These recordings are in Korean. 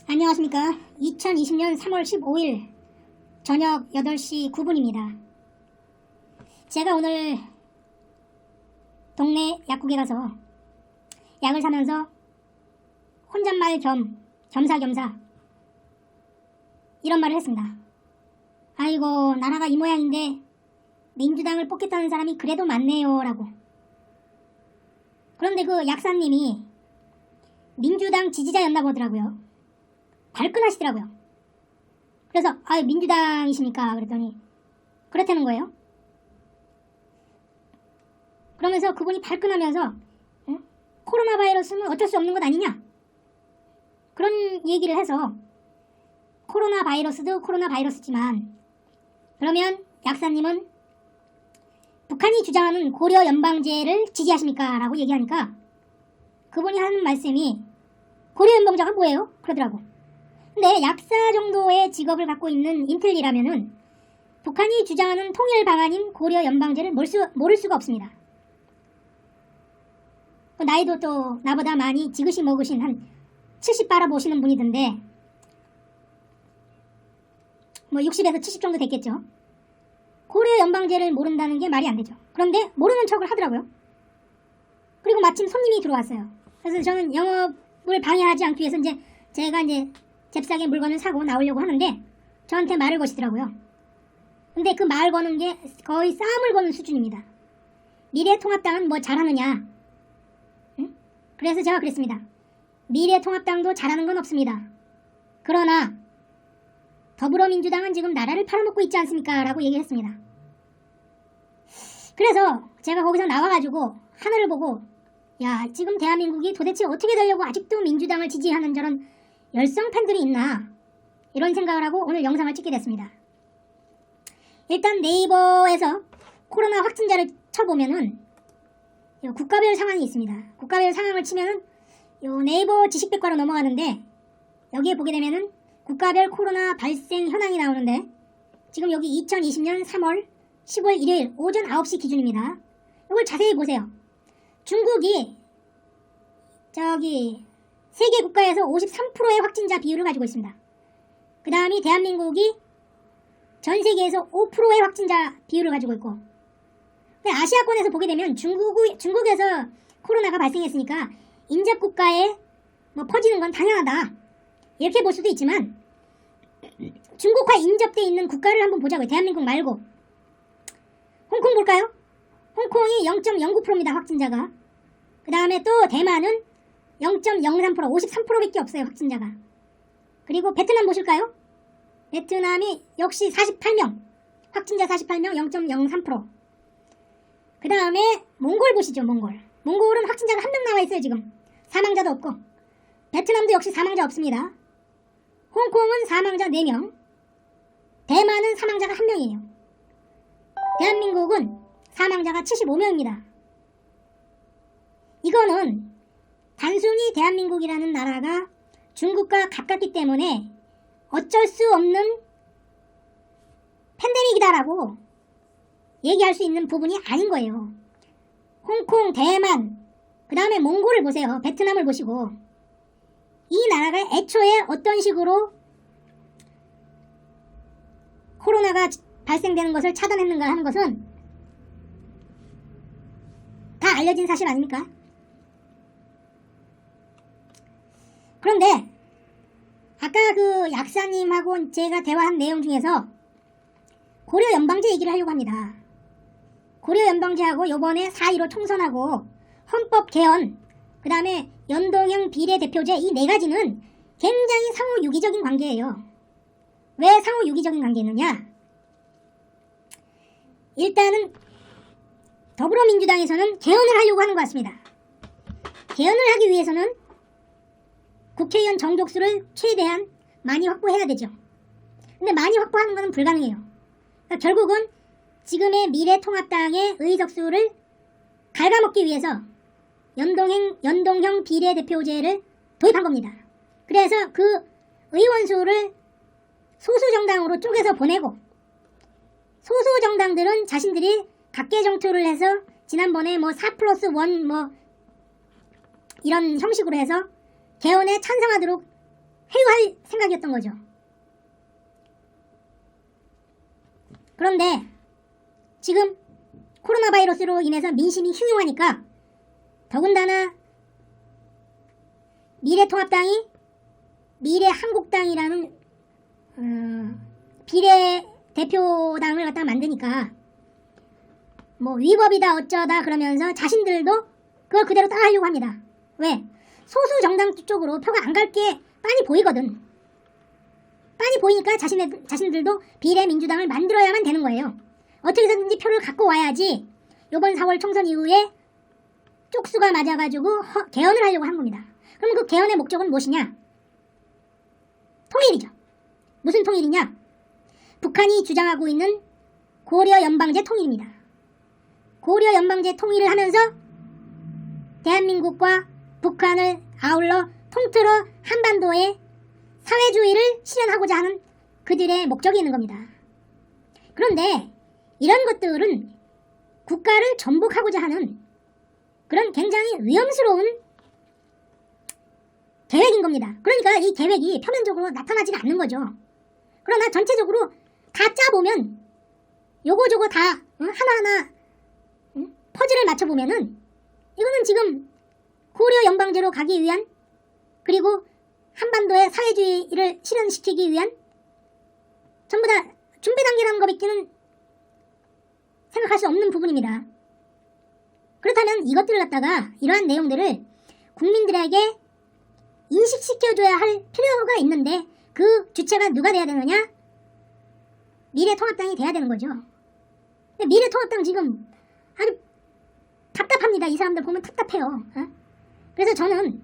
안녕하십니까. 2020년 3월 15일 저녁 8시 9분입니다. 제가 오늘 동네 약국에 가서 약을 사면서 혼잣말 겸사겸사 이런 말을 했습니다. 아이고, 나라가 이 모양인데 민주당을 뽑겠다는 사람이 그래도 많네요 라고. 그런데 그 약사님이 민주당 지지자였나 보더라고요. 발끈하시더라고요. 그래서 민주당이십니까? 그랬더니 그렇다는 거예요. 그러면서 그분이 발끈하면서 코로나 바이러스는 어쩔 수 없는 것 아니냐? 그런 얘기를 해서 코로나 바이러스도 코로나 바이러스지만 그러면 약사님은 북한이 주장하는 고려 연방제를 지지하십니까? 라고 얘기하니까 그분이 하는 말씀이 고려 연방제가 뭐예요? 그러더라고. 근데 약사 정도의 직업을 갖고 있는 인텔리라면은 북한이 주장하는 통일 방안인 고려 연방제를 모를 수가 없습니다. 나이도 또 나보다 많이 지그시 먹으신 한 70 바라보시는 분이던데 뭐 60에서 70 정도 됐겠죠. 고려 연방제를 모른다는 게 말이 안 되죠. 그런데 모르는 척을 하더라고요. 그리고 마침 손님이 들어왔어요. 그래서 저는 영업을 방해하지 않기 위해서 제가 잽싸게 물건을 사고 나오려고 하는데 저한테 말을 거시더라고요. 근데 그 말 거는 게 거의 싸움을 거는 수준입니다. 미래통합당은 뭐 잘하느냐? 응? 그래서 제가 그랬습니다. 미래통합당도 잘하는 건 없습니다. 그러나 더불어민주당은 지금 나라를 팔아먹고 있지 않습니까? 라고 얘기했습니다. 그래서 제가 거기서 나와가지고 하늘을 보고 야, 지금 대한민국이 도대체 어떻게 되려고 아직도 민주당을 지지하는 저런 열성 팬들이 있나, 이런 생각을 하고 오늘 영상을 찍게 됐습니다. 일단 네이버에서 코로나 확진자를 쳐보면은 국가별 상황이 있습니다. 국가별 상황을 치면은 네이버 지식백과로 넘어가는데 여기에 보게 되면은 국가별 코로나 발생 현황이 나오는데 지금 여기 2020년 3월 15일 일요일 오전 9시 기준입니다. 이걸 자세히 보세요. 중국이 세계 국가에서 53%의 확진자 비율을 가지고 있습니다. 그 다음이 대한민국이 전 세계에서 5%의 확진자 비율을 가지고 있고, 아시아권에서 보게 되면 중국에서 코로나가 발생했으니까 인접 국가에 퍼지는 건 당연하다, 이렇게 볼 수도 있지만 중국과 인접돼 있는 국가를 한번 보자고요. 대한민국 말고. 홍콩 볼까요? 홍콩이 0.09%입니다. 확진자가. 그 다음에 또 대만은 0.03%, 53%밖에 없어요. 확진자가. 그리고 베트남 보실까요? 베트남이 역시 48명, 확진자 48명, 0.03%. 그 다음에 몽골 보시죠. 몽골은 확진자가 1명 나와 있어요. 지금 사망자도 없고. 베트남도 역시 사망자 없습니다. 홍콩은 사망자 4명, 대만은 사망자가 1명이에요. 대한민국은 사망자가 75명입니다. 이거는 단순히 대한민국이라는 나라가 중국과 가깝기 때문에 어쩔 수 없는 팬데믹이다라고 얘기할 수 있는 부분이 아닌 거예요. 홍콩, 대만, 그 다음에 몽골을 보세요. 베트남을 보시고, 이 나라가 애초에 어떤 식으로 코로나가 발생되는 것을 차단했는가 하는 것은 다 알려진 사실 아닙니까? 그런데 아까 그 약사님하고 제가 대화한 내용 중에서 고려 연방제 얘기를 하려고 합니다. 고려 연방제하고 요번에 4.15 총선하고 헌법 개헌, 그 다음에 연동형 비례대표제, 이 4가지는 굉장히 상호 유기적인 관계예요. 왜 상호 유기적인 관계였느냐? 일단은 더불어민주당에서는 개헌을 하려고 하는 것 같습니다. 개헌을 하기 위해서는 국회의원 정족수를 최대한 많이 확보해야 되죠. 근데 많이 확보하는 것은 불가능해요. 그러니까 결국은 지금의 미래통합당의 의석수를 갉아먹기 위해서 연동형 비례대표제를 도입한 겁니다. 그래서 그 의원수를 소수정당으로 쪼개서 보내고, 소수정당들은 자신들이 각계정투를 해서 지난번에 4+1 이런 형식으로 해서 개헌에 찬성하도록 회유할 생각이었던 거죠. 그런데 지금 코로나 바이러스로 인해서 민심이 흉흉하니까 더군다나 미래통합당이 미래한국당이라는 비례대표당을 갖다가 만드니까 뭐 위법이다 어쩌다 그러면서 자신들도 그걸 그대로 따라하려고 합니다. 왜? 소수 정당 쪽으로 표가 안 갈 게 빤히 보이거든. 빤히 보이니까 자신들도 비례민주당을 만들어야만 되는 거예요. 어떻게 해서든지 표를 갖고 와야지 요번 4월 총선 이후에 쪽수가 맞아가지고 개헌을 하려고 한 겁니다. 그럼 그 개헌의 목적은 무엇이냐? 통일이죠. 무슨 통일이냐? 북한이 주장하고 있는 고려 연방제 통일입니다. 고려 연방제 통일을 하면서 대한민국과 북한을 아울러 통틀어 한반도에 사회주의를 실현하고자 하는 그들의 목적이 있는 겁니다. 그런데 이런 것들은 국가를 전복하고자 하는 그런 굉장히 위험스러운 계획인 겁니다. 그러니까 이 계획이 표면적으로 나타나지가 않는 거죠. 그러나 전체적으로 다 짜보면 요거저거 다 하나하나 퍼즐을 맞춰보면은 이거는 지금 고려 연방제로 가기 위한 그리고 한반도의 사회주의를 실현시키기 위한 전부 다 준비 단계라는 것밖에는 생각할 수 없는 부분입니다. 그렇다면 이것들을 갖다가 이러한 내용들을 국민들에게 인식시켜줘야 할 필요가 있는데 그 주체가 누가 돼야 되느냐? 미래통합당이 돼야 되는 거죠. 근데 미래통합당 지금 아주 답답합니다. 이 사람들 보면 답답해요. 그래서 저는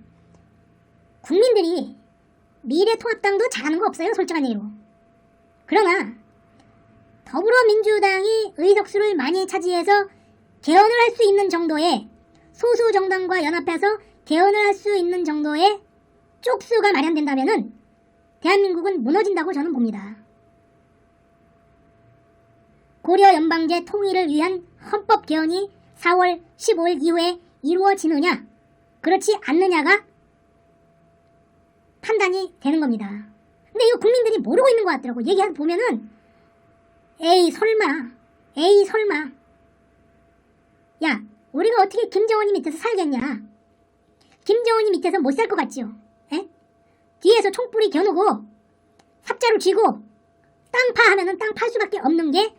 국민들이 미래통합당도 잘하는 거 없어요. 솔직한 얘기로. 그러나 더불어민주당이 의석수를 많이 차지해서 개헌을 할 수 있는 정도의 소수 정당과 연합해서 개헌을 할 수 있는 정도의 쪽수가 마련된다면은 대한민국은 무너진다고 저는 봅니다. 고려 연방제 통일을 위한 헌법 개헌이 4월 15일 이후에 이루어지느냐 그렇지 않느냐가 판단이 되는 겁니다. 근데 이거 국민들이 모르고 있는 것 같더라고. 얘기하다 보면은 에이 설마 야 우리가 어떻게 김정은이 밑에서 살겠냐. 김정은이 밑에서 못 살 것 같지요. 에? 뒤에서 총뿌리 겨누고 삽자루 쥐고 땅파 하면은 땅 팔 수밖에 없는 게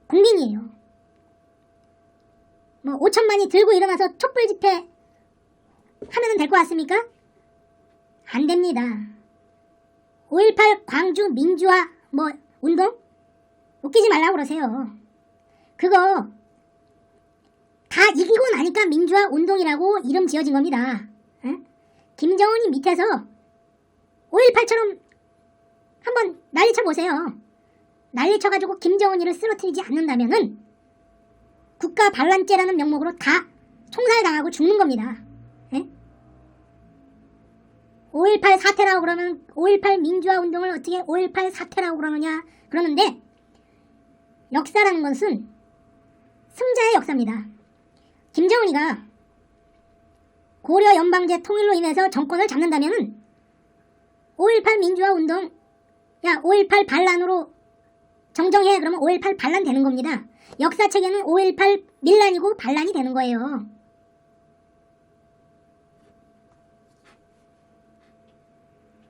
국민이에요. 뭐 5천만이 들고 일어나서 촛불 집회 하면은 될 것 같습니까? 안 됩니다. 5.18 광주 민주화 뭐 운동? 웃기지 말라고 그러세요. 그거 다 이기고 나니까 민주화 운동이라고 이름 지어진 겁니다. 에? 김정은이 밑에서 5.18처럼 한번 난리쳐 보세요. 난리쳐가지고 김정은이를 쓰러뜨리지 않는다면은 국가 반란죄라는 명목으로 다 총살당하고 죽는 겁니다. 에? 5.18 사태라고 그러면 5.18 민주화 운동을 어떻게 5.18 사태라고 그러느냐 그러는데 역사라는 것은 승자의 역사입니다. 김정은이가 고려 연방제 통일로 인해서 정권을 잡는다면은 5.18 민주화 운동 야 5.18 반란으로 정정해 그러면 5.18 반란 되는 겁니다. 역사책에는 5.18 밀란이고 반란이 되는 거예요.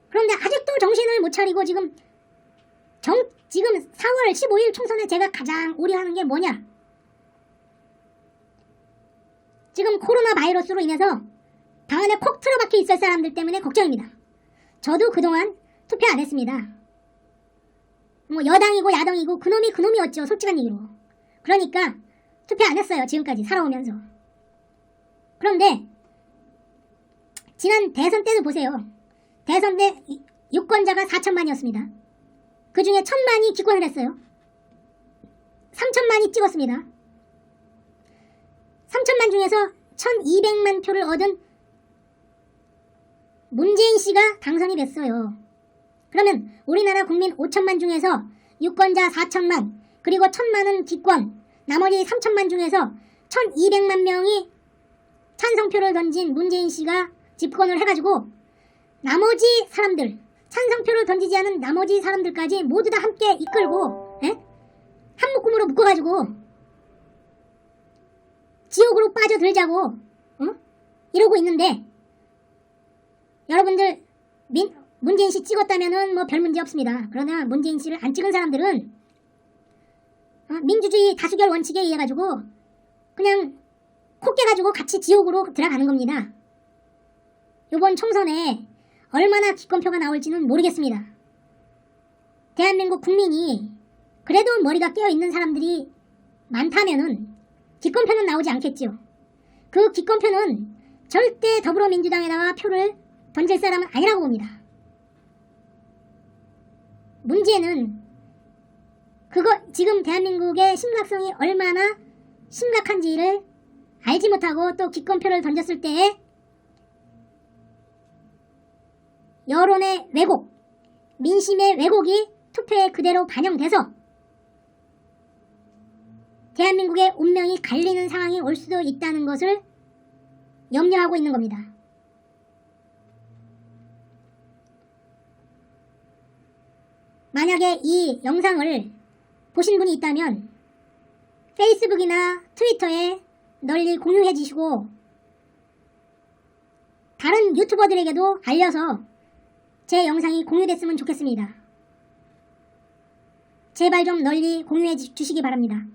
그런데 아직도 정신을 못 차리고 지금 4월 15일 총선에 제가 가장 우려하는 게 뭐냐? 지금 코로나 바이러스로 인해서 방 안에 콕 틀어박혀 있을 사람들 때문에 걱정입니다. 저도 그동안 투표 안 했습니다. 뭐 여당이고 야당이고 그놈이었죠. 솔직한 얘기로. 그러니까 투표 안 했어요. 지금까지 살아오면서. 그런데 지난 대선 때도 보세요. 대선 때 유권자가 4천만이었습니다. 그 중에 1,000만이 기권을 했어요. 3천만이 찍었습니다. 3천만 중에서 1,200만 표를 얻은 문재인 씨가 당선이 됐어요. 그러면 우리나라 국민 5천만 중에서 유권자 4천만 그리고 1,000만은 기권 나머지 3천만 중에서 1,200만 명이 찬성표를 던진 문재인 씨가 집권을 해가지고 나머지 사람들 찬성표를 던지지 않은 나머지 사람들까지 모두 다 함께 이끌고 한 묶음으로 묶어가지고 지옥으로 빠져들자고 이러고 있는데, 여러분들 문재인 씨 찍었다면은 뭐 별 문제 없습니다. 그러나 문재인 씨를 안 찍은 사람들은 민주주의 다수결 원칙에 의해 가지고 그냥 코 깨가지고 같이 지옥으로 들어가는 겁니다. 이번 총선에 얼마나 기권표가 나올지는 모르겠습니다. 대한민국 국민이 그래도 머리가 깨어있는 사람들이 많다면은 기권표는 나오지 않겠죠. 그 기권표는 절대 더불어민주당에다가 표를 던질 사람은 아니라고 봅니다. 문제는 지금 대한민국의 심각성이 얼마나 심각한지를 알지 못하고 또 기권표를 던졌을 때에 여론의 왜곡, 민심의 왜곡이 투표에 그대로 반영돼서 대한민국의 운명이 갈리는 상황이 올 수도 있다는 것을 염려하고 있는 겁니다. 만약에 이 영상을 보신 분이 있다면 페이스북이나 트위터에 널리 공유해 주시고 다른 유튜버들에게도 알려서 제 영상이 공유됐으면 좋겠습니다. 제발 좀 널리 공유해 주시기 바랍니다.